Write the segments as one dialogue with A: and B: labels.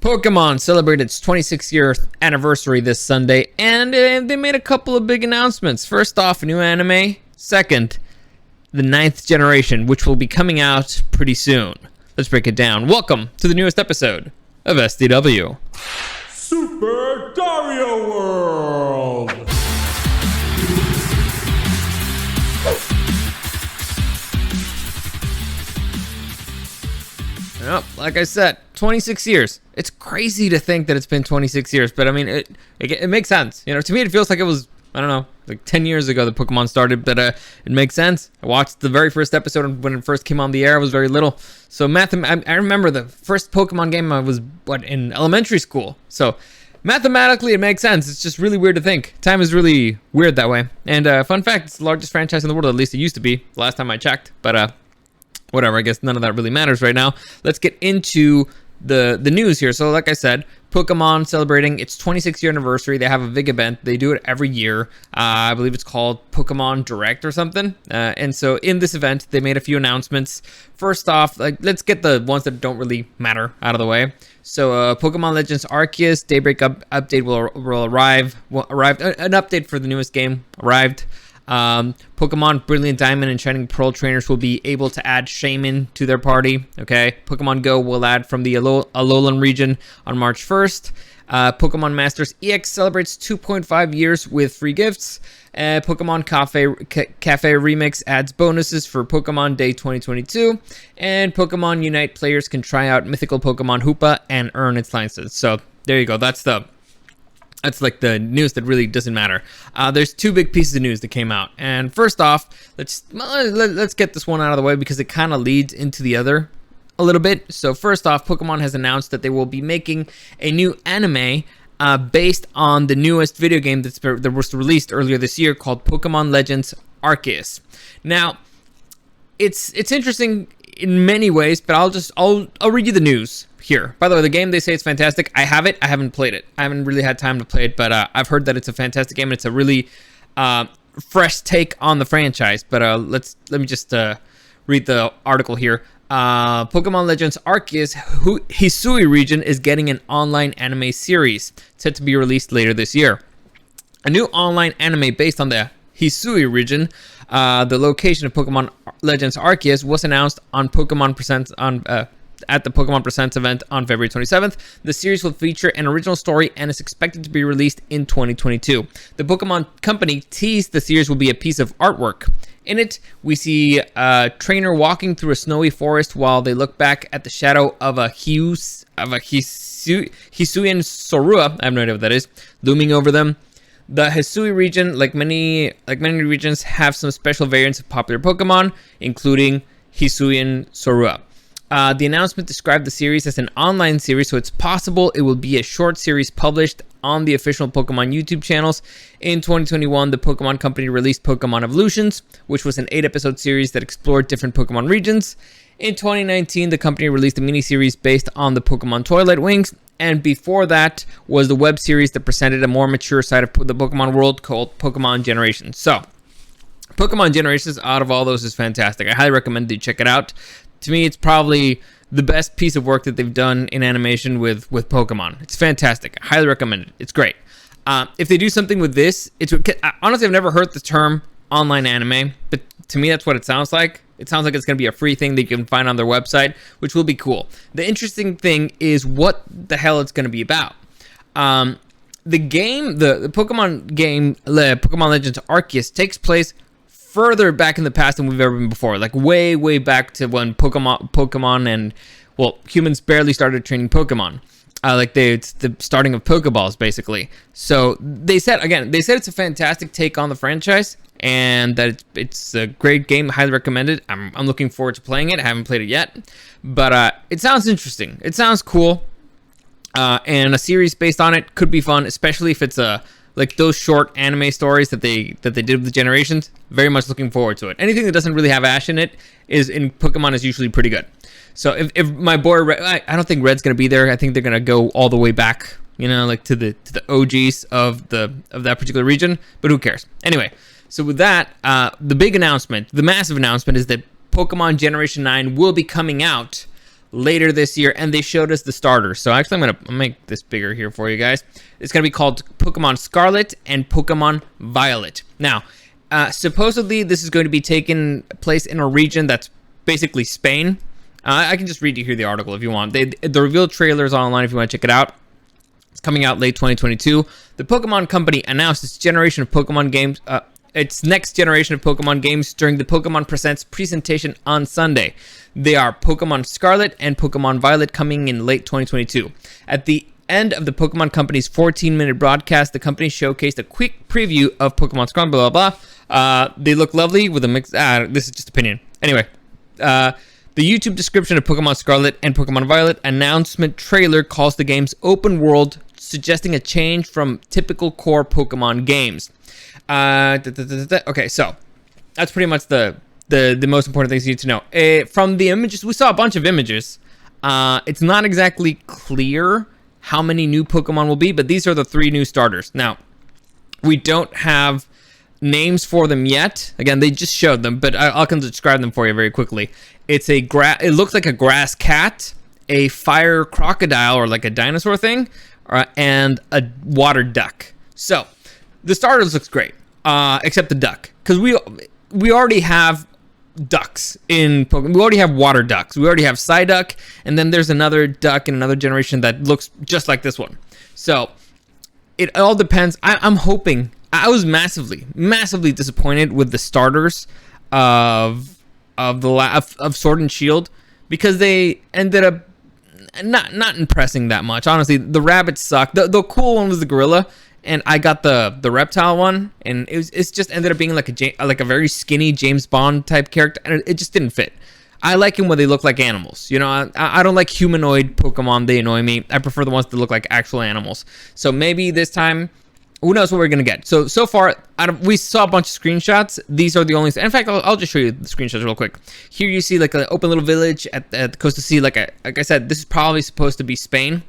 A: Pokemon celebrated its 26th anniversary this Sunday, and they made a couple of big announcements. First off, a new anime. Second, the 9th generation, which will be coming out pretty soon. Let's break it down. Welcome to the newest episode of SDW.
B: Super Dario World!
A: Yep, like I said, 26 years. It's crazy to think that it's been 26 years, but I mean, it makes sense. You know, to me, it feels like it was, I don't know, like 10 years ago that Pokemon started, but it makes sense. I watched the very first episode when it first came on the air. I was very little. So I remember the first Pokemon game I was, in elementary school. So mathematically, it makes sense. It's just really weird to think. Time is really weird that way. And fun fact, it's the largest franchise in the world, at least it used to be, last time I checked. But whatever, I guess none of that really matters right now. Let's get into the news here. So like I said, Pokemon celebrating its 26th year anniversary. They have a big event. They do it every year. I believe it's called Pokemon Direct or something. And so in this event, they made a few announcements. First off, let's get the ones that don't really matter out of the way. So Pokemon Legends Arceus Daybreak update will arrive. An update for the newest game arrived. Pokemon Brilliant Diamond and Shining Pearl trainers will be able to add Shaman to their party. Okay, Pokemon Go will add from the Alolan region on March 1st. Pokemon Masters EX celebrates 2.5 years with free gifts. Pokemon Cafe Remix adds bonuses for Pokemon Day 2022. And Pokemon Unite players can try out mythical Pokemon Hoopa and earn its licenses. So there you go. That's like the news that really doesn't matter. There's two big pieces of news that came out. And first off, let's get this one out of the way because it kind of leads into the other a little bit. So first off, Pokemon has announced that they will be making a new anime based on the newest video game that was released earlier this year called Pokemon Legends Arceus. Now, it's interesting in many ways, but I'll read you the news here. By the way, the game, they say it's fantastic. I have it. I haven't played it. I haven't really had time to play it, but I've heard that it's a fantastic game and it's a really fresh take on the franchise. But let me just read the article here. Pokemon Legends Arceus Hisui region is getting an online anime series set to be released later this year. A new online anime based on the Hisui region, the location of Pokemon Legends Arceus, was announced on Pokemon Presents at the Pokemon Presents event on February 27th. The series will feature an original story and is expected to be released in 2022. The Pokemon Company teased the series will be a piece of artwork. In it, we see a trainer walking through a snowy forest while they look back at the shadow of a Hisuian Sorua, I have no idea what that is, looming over them. The Hisui region, like many regions, have some special variants of popular Pokemon, including Hisuian Sorua. The announcement described the series as an online series, so it's possible it will be a short series published on the official Pokemon YouTube channels. In 2021, the Pokemon Company released Pokemon Evolutions, which was an 8-episode series that explored different Pokemon regions. In 2019, the company released a mini-series based on the Pokemon Twilight Wings, and before that was the web series that presented a more mature side of the Pokemon world called Pokemon Generations. So, Pokemon Generations, out of all those, is fantastic. I highly recommend that you check it out. To me, it's probably the best piece of work that they've done in animation with Pokemon. It's fantastic. I highly recommend it. It's great. If they do something with this, honestly, I've never heard the term online anime, but to me, that's what it sounds like. It sounds like it's going to be a free thing that you can find on their website, which will be cool. The interesting thing is what the hell it's going to be about. The game, the Pokemon game, Pokemon Legends Arceus, takes place further back in the past than we've ever been before, like way back to when Pokemon and, well, humans barely started training Pokemon. It's the starting of Pokeballs, basically. So they said it's a fantastic take on the franchise, and that it's a great game. Highly recommended. I'm looking forward to playing it. I haven't played it yet, but it sounds interesting. It sounds cool, and a series based on it could be fun, especially if it's like those short anime stories that they did with the Generations. Very much looking forward to it. Anything that doesn't really have Ash in it in Pokemon is usually pretty good. So if my boy Red, I don't think Red's gonna be there. I think they're gonna go all the way back, like to the OGs of that particular region. But who cares? Anyway, so with that, the big announcement, the massive announcement, is that Pokemon Generation 9 will be coming out later this year, and they showed us the starters. So actually, I'm gonna make this bigger here for you guys. It's gonna be called Pokemon Scarlet and Pokemon Violet. Now, supposedly this is going to be taking place in a region that's basically Spain. I can just read you here the article if you want. The revealed trailer is online if you want to check it out. It's coming out late 2022. The Pokemon Company announced its generation of Pokemon games. Its next generation of Pokemon games during the Pokemon Presents presentation on Sunday. They are Pokemon Scarlet and Pokemon Violet coming in late 2022. At the end of the Pokemon Company's 14-minute broadcast, the company showcased a quick preview of Pokemon Scarlet, blah, blah, blah. They look lovely with a mix. This is just opinion. Anyway, the YouTube description of Pokemon Scarlet and Pokemon Violet announcement trailer calls the games open world, suggesting a change from typical core Pokemon games. Okay, so that's pretty much the most important things you need to know. From the images, we saw a bunch of images. It's not exactly clear how many new Pokemon will be, but these are the 3 new starters. Now, we don't have names for them yet. Again, they just showed them, but I can describe them for you very quickly. It's it looks like a grass cat, a fire crocodile or like a dinosaur thing, and a water duck. So the starters looks great, except the duck, because we already have ducks in Pokemon. We already have water ducks. We already have Psyduck, and then there's another duck in another generation that looks just like this one. So it all depends. I'm hoping. I was massively disappointed with the starters of Sword and Shield, because they ended up not impressing that much. Honestly, the rabbits suck. The cool one was the gorilla, and I got the reptile one, and it's just ended up being like a very skinny James Bond type character, and it just didn't fit. I like them when they look like animals. You know, I don't like humanoid Pokemon. They annoy me. I prefer the ones that look like actual animals. So maybe this time, who knows what we're gonna get. So far, we saw a bunch of screenshots. These are the only. In fact, I'll just show you the screenshots real quick. Here you see like an open little village at the coast of sea. Like I said, this is probably supposed to be Spain,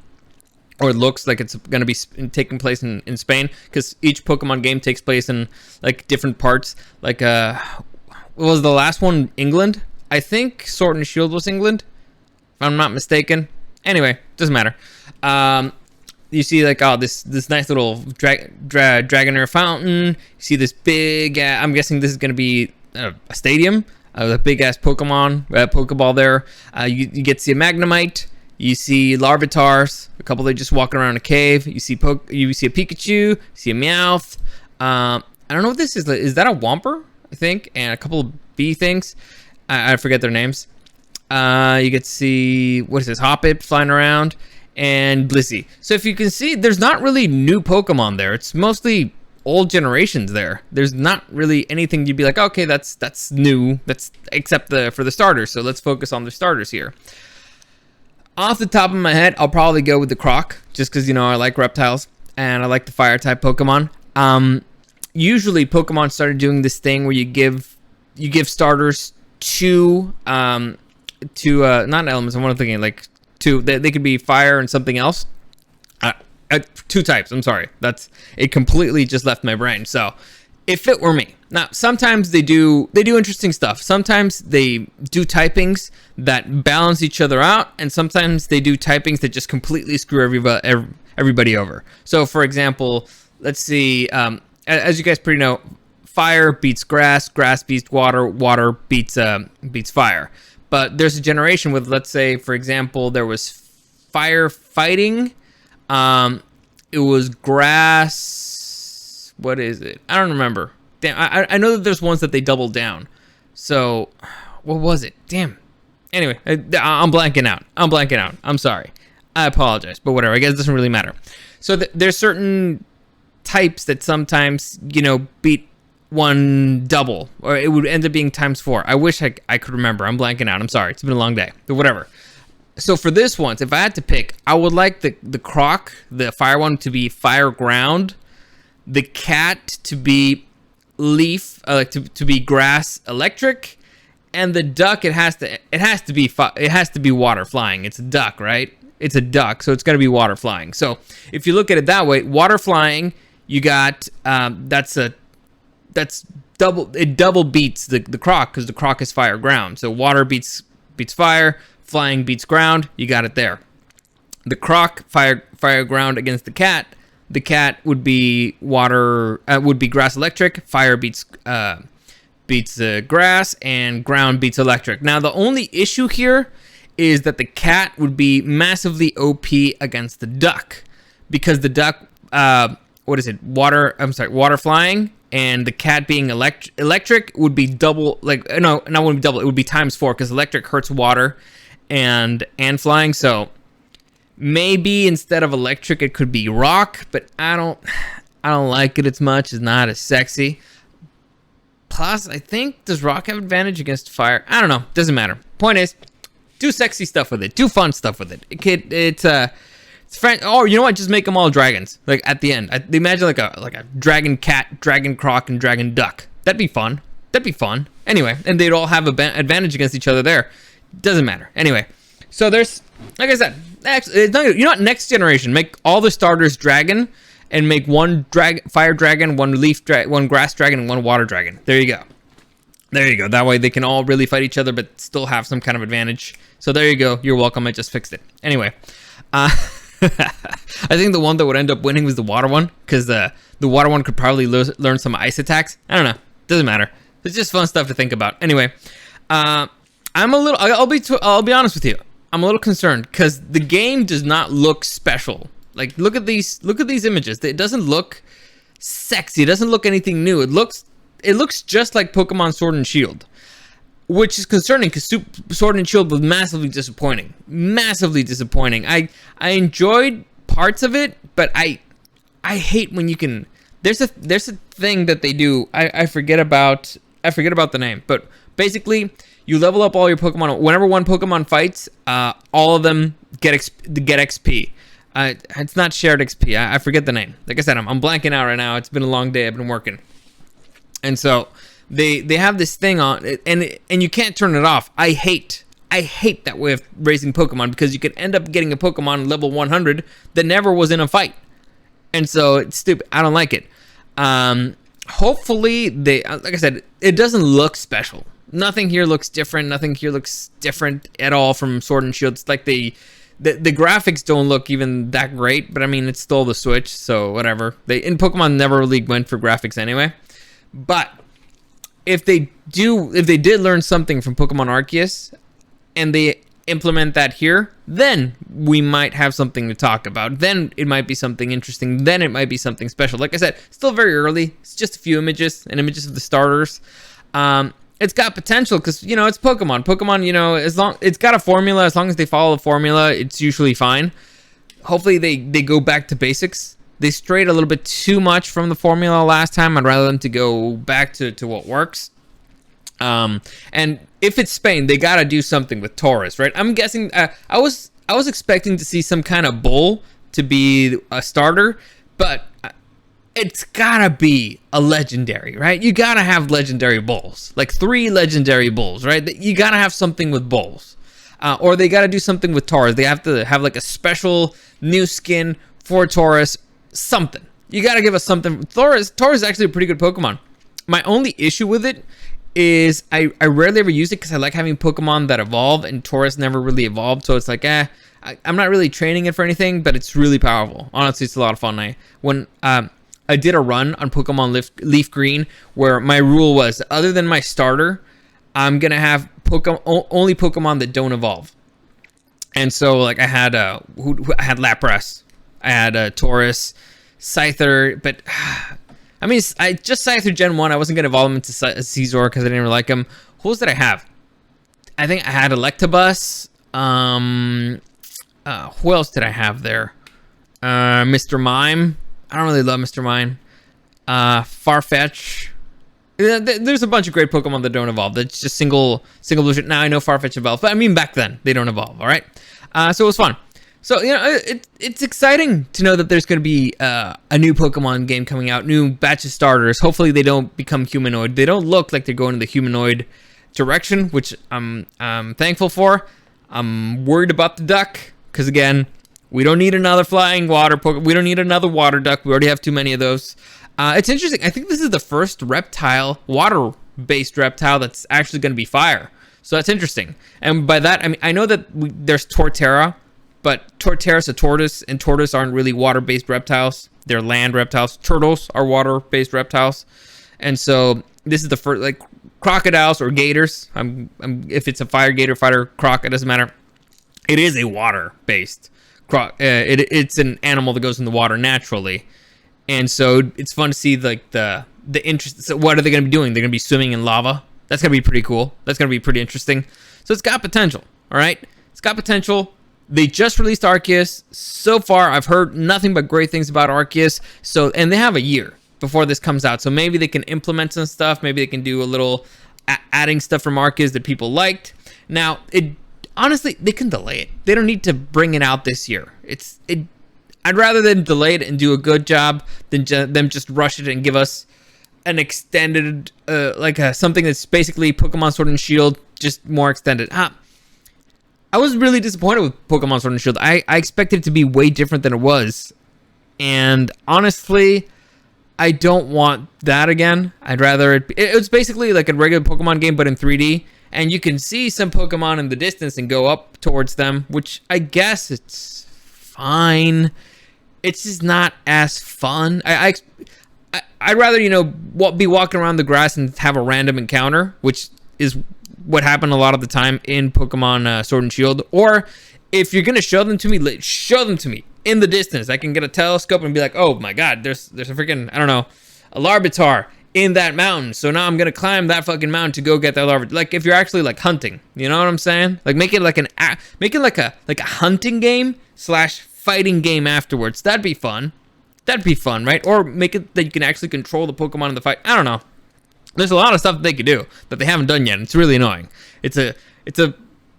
A: or it looks like it's gonna be taking place in Spain, because each Pokemon game takes place in like different parts. Like what was the last one? England, I think. Sword and Shield was England, if I'm not mistaken. Anyway, doesn't matter. You see like, oh, this nice little Dragonair fountain. You see this big, I'm guessing this is going to be a stadium. A big ass Pokeball there. You get to see a Magnemite. You see Larvitars. A couple that just walking around a cave. You see a Pikachu. You see a Meowth. I don't know what this is. Is that a Whomper? I think. And a couple of bee things. I forget their names. You get to see, what is this? Hoppip flying around. And Blissey. So if you can see, there's not really new Pokemon there. It's mostly old generations there. There's not really anything you'd be like, okay, that's new. That's except for the starters. So let's focus on the starters here. Off the top of my head, I'll probably go with the Croc, just because, you know, I like reptiles and I like the fire type Pokemon. Usually Pokemon started doing this thing where you give starters to not elements. I'm thinking like two. They could be fire and something else. 2 types. I'm sorry. It completely just left my brain. So if it were me, now sometimes they do interesting stuff. Sometimes they do typings that balance each other out, and sometimes they do typings that just completely screw everybody over. So for example, let's see. As you guys pretty know, fire beats grass, grass beats water, water beats fire. But there's a generation with, let's say, for example, there was fire fighting. It was grass. What is it? I don't remember. Damn, I know that there's ones that they doubled down. So, what was it? Damn. Anyway, I'm blanking out. I'm sorry. I apologize, but whatever. I guess it doesn't really matter. So there's certain types that sometimes, you know, beat one double, or it would end up being ×4. I wish I could remember. I'm blanking out. I'm sorry. It's been a long day, but whatever. So for this one, if I had to pick, I would like the Croc, the fire one, to be fire ground, the cat to be leaf, to be grass electric, and the duck it has to be water flying. It's a duck, right? It's a duck, so it's got to be water flying. So if you look at it that way, water flying, you got double beats the Croc, because the Croc is fire ground. So water beats fire flying beats ground, you got it there. The croc, fire ground against the cat. The cat would be grass electric. Fire beats grass, and ground beats electric. Now the only issue here is that the cat would be massively OP against the duck, because the duck, water flying, and the cat being electric would be double, wouldn't be double, it would be times 4, because electric hurts water and flying. So maybe instead of electric it could be rock, but I don't like it as much. It's not as sexy. Plus, I think, does rock have advantage against fire? I don't know. Doesn't matter. Point is, do sexy stuff with it. Do fun stuff with it. It's oh, you know what? Just make them all dragons. Like at the end, imagine like a dragon cat, dragon croc, and dragon duck. That'd be fun. Anyway, and they'd all have advantage against each other there. Doesn't matter. Anyway, so there's, like I said, actually, you know what? Next generation, make all the starters dragon, and make one fire dragon, one one grass dragon, and one water dragon. There you go. That way they can all really fight each other, but still have some kind of advantage. So there you go. You're welcome. I just fixed it. Anyway, I think the one that would end up winning was the water one, because the water one could probably learn some ice attacks. I don't know. Doesn't matter. It's just fun stuff to think about. Anyway, I'll be honest with you. I'm a little concerned because the game does not look special. Like, look at these images. It doesn't look sexy. It doesn't look anything new. It looks just like Pokemon Sword and Shield, which is concerning because Sword and Shield was massively disappointing. I enjoyed parts of it, but I hate when you can. There's a thing that they do. I forget about the name, but basically you level up all your Pokemon. Whenever one Pokemon fights, all of them get XP. It's not shared XP. I forget the name. Like I said, I'm blanking out right now. It's been a long day. I've been working. And so they have this thing on, and you can't turn it off. I hate that way of raising Pokemon, because you could end up getting a Pokemon level 100 that never was in a fight. And so it's stupid. I don't like it. Hopefully like I said, it doesn't look special. Nothing here looks different. Nothing here looks different at all from Sword and Shield. It's like the graphics don't look even that great, but I mean, it's still the Switch, so whatever. Pokemon never really went for graphics anyway. But if they did learn something from Pokemon Arceus and they implement that here, then we might have something to talk about. Then it might be something interesting. Then it might be something special. Like I said, still very early. It's just a few images and images of the starters. It's got potential because, it's Pokemon. Pokemon, it's got a formula. As long as they follow the formula, it's usually fine. Hopefully they go back to basics. They strayed a little bit too much from the formula last time. I'd rather them to go back to what works. And if it's Spain, they got to do something with Taurus, right? I'm guessing, I was expecting to see some kind of bull to be a starter, but it's gotta be a legendary, right? You gotta have legendary bulls, like 3 legendary bulls, right? You gotta have something with bulls, or they gotta do something with Taurus. They have to have like a special new skin for Taurus, something. You gotta give us something. Taurus is actually a pretty good Pokemon. My only issue with it is I rarely ever use it because I like having Pokemon that evolve, and Taurus never really evolved, so it's like, I'm not really training it for anything, but it's really powerful. Honestly, it's a lot of fun. I did a run on Pokemon Leaf Green where my rule was, other than my starter, I'm gonna have only Pokemon that don't evolve. And so, like, I had Lapras, I had Taurus, Scyther, but I mean, I just Scyther Gen 1. I wasn't gonna evolve him into Caesar because I didn't really like him. Who else did I have? I think I had Electabuzz. Who else did I have there? Mr. Mime. I don't really love Mr. Mime. Farfetch. There's a bunch of great Pokemon that don't evolve. That's just single evolution. Now I know Farfetch evolved, but I mean back then they don't evolve. All right. So it was fun. So it's exciting to know that there's going to be a new Pokemon game coming out, new batch of starters. Hopefully they don't become humanoid. They don't look like they're going in the humanoid direction, which I'm thankful for. I'm worried about the duck because, again, we don't need another flying water Pokemon. We don't need another water duck. We already have too many of those. It's interesting. I think this is the first water-based reptile that's actually going to be fire. So that's interesting. And by that, I mean, I know that there's Torterra, but Torterra's a tortoise, and tortoise aren't really water-based reptiles. They're land reptiles. Turtles are water-based reptiles. And so this is the first, like, crocodiles or gators. If it's a fire gator, fighter croc, it doesn't matter. It is a water-based croc. It's an animal that goes in the water naturally. And so it's fun to see, like, the interest. So what are they going to be doing? They're going to be swimming in lava. That's going to be pretty cool. That's going to be pretty interesting. So it's got potential, all right? It's got potential. They just released Arceus. So far, I've heard nothing but great things about Arceus. So, and they have a year before this comes out. So maybe they can implement some stuff. Maybe they can do a little adding stuff from Arceus that people liked. Now, honestly, they can delay it. They don't need to bring it out this year. I'd rather them delay it and do a good job than them just rush it and give us an extended, something that's basically Pokemon Sword and Shield, just more extended. I was really disappointed with Pokemon Sword and Shield. I expected it to be way different than it was. And honestly, I don't want that again. I'd rather it was basically like a regular Pokemon game, but in 3D. And you can see some Pokemon in the distance and go up towards them, which I guess it's fine. It's just not as fun. I'd rather, be walking around the grass and have a random encounter, which is what happened a lot of the time in Pokemon Sword and Shield. Or if you're gonna show them to me, show them to me in the distance. I can get a telescope and be like, oh my god, there's a freaking, I don't know, a Larvitar in that mountain. So now I'm gonna climb that fucking mountain to go get that Larvitar. Like, if you're actually like hunting, you know what I'm saying? Like, make it like a hunting game / fighting game afterwards. That'd be fun. Right? Or make it that you can actually control the Pokemon in the fight. I don't know. There's a lot of stuff that they could do that they haven't done yet. And it's really annoying. It's a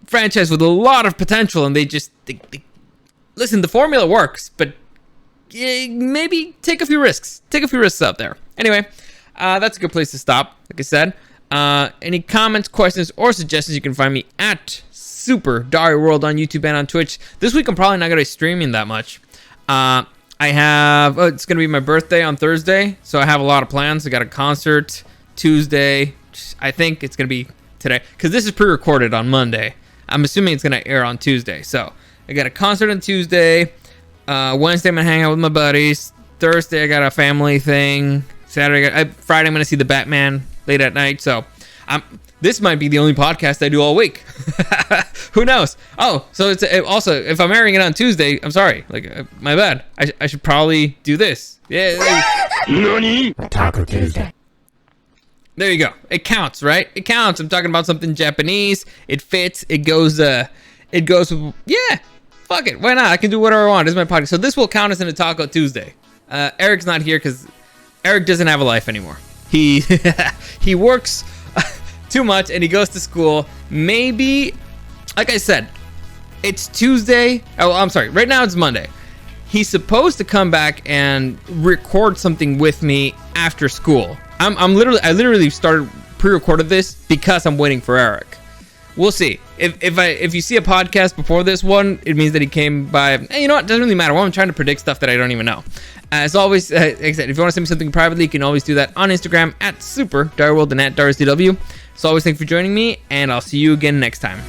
A: franchise with a lot of potential, and they listen. The formula works, but maybe take a few risks. Take a few risks out there. Anyway, that's a good place to stop. Like I said, any comments, questions, or suggestions, you can find me at Super Dario World on YouTube and on Twitch. This week I'm probably not going to be streaming that much. It's going to be my birthday on Thursday, so I have a lot of plans. I got a concert Tuesday. I think it's going to be today, because this is pre-recorded on Monday. I'm assuming it's going to air on Tuesday. So I got a concert on Tuesday. Wednesday I'm going to hang out with my buddies. Thursday I got a family thing. Friday I'm going to see the Batman late at night. So this might be the only podcast I do all week. Who knows? Oh, so it's also, if I'm airing it on Tuesday, I'm sorry. My bad. I should probably do this. Yeah.
B: Nani?
C: Otako Tuesday.
A: There you go. It counts, right? It counts. I'm talking about something Japanese. It fits. It goes with, yeah. Fuck it. Why not? I can do whatever I want. This is my podcast. So this will count as an Otako Tuesday. Eric's not here because Eric doesn't have a life anymore. He works too much, and he goes to school. Maybe, like I said, it's Tuesday. Oh, I'm sorry. Right now it's Monday. He's supposed to come back and record something with me after school. I literally started pre-recorded this because I'm waiting for Eric. We'll see. If you see a podcast before this one, it means that he came by. You know what? It doesn't really matter. Well, I'm trying to predict stuff that I don't even know. As always, like I said, if you want to send me something privately, you can always do that on Instagram at Super Dario World and at DariusDW. So always, thank you for joining me, and I'll see you again next time.